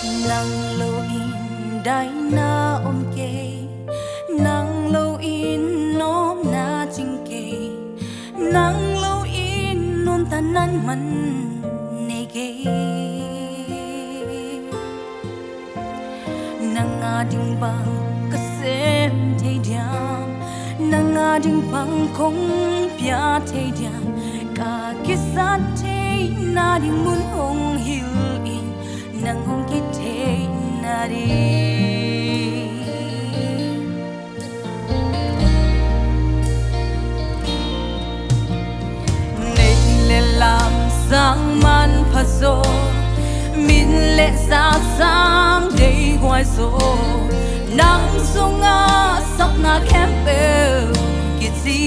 nang lo in dai na om ke nang lo in nom na ching ke nang lo in non tanan man ne ke nang ading bang kasem thei diam nang ading bang khong pya thei diam ka kisan thei na ding mun hong hil in nang hong ki thei na ri lam sang man pha so min le sa sang dei hoài so nang sung a sắc na kempe kitsi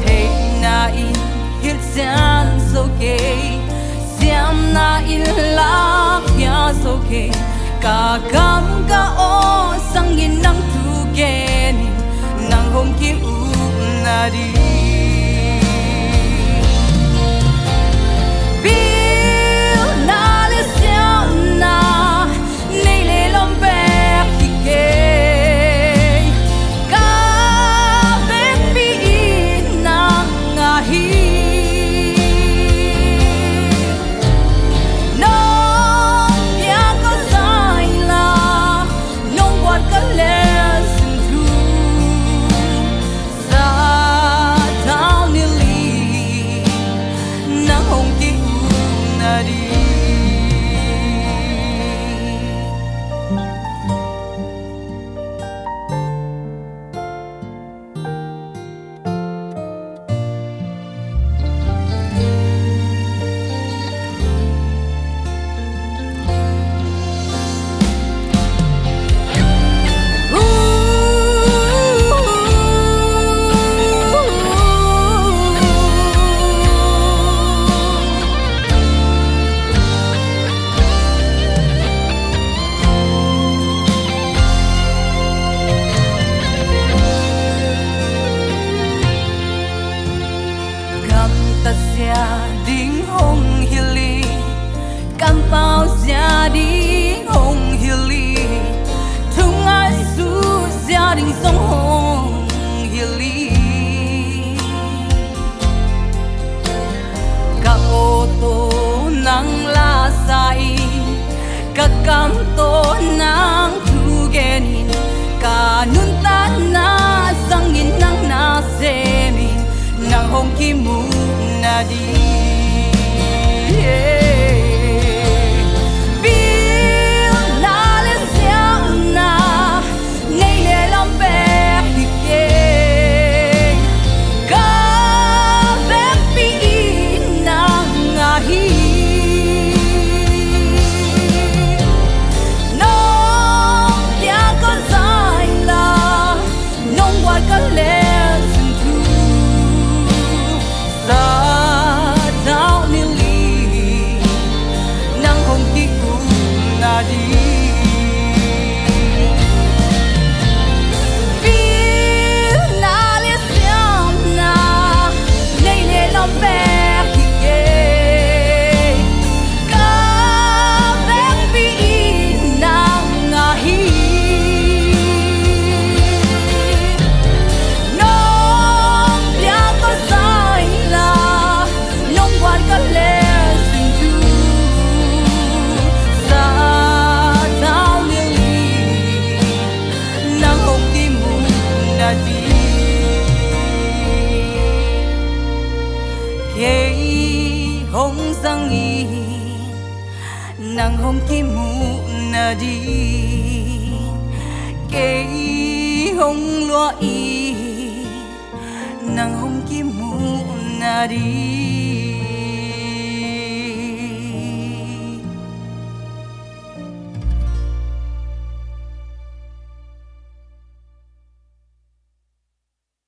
thei na in hil san so ke siam na in la kya so ke ka gam ka o sang in nang tu ke ni nang hong ki u nari bil na le siam na nei le lom pe ki ke ka ben bi na nga hi no ya ko sai la nong wat ka le ding hong hili cam bao gia ding hong hili thung ai su gia đình sông hong hili ka ô tô nang la sai ka cam to nang thu genin ka nun ta na sang in nang na se mi nang hong ki mu na di bil na le siam na nei le lam pe hi ke ka ve pi na nga hi no ya ko sai la nong wa ka le hong sang i nang hong ki mu na di ke hong lo i nang hong ki mu na di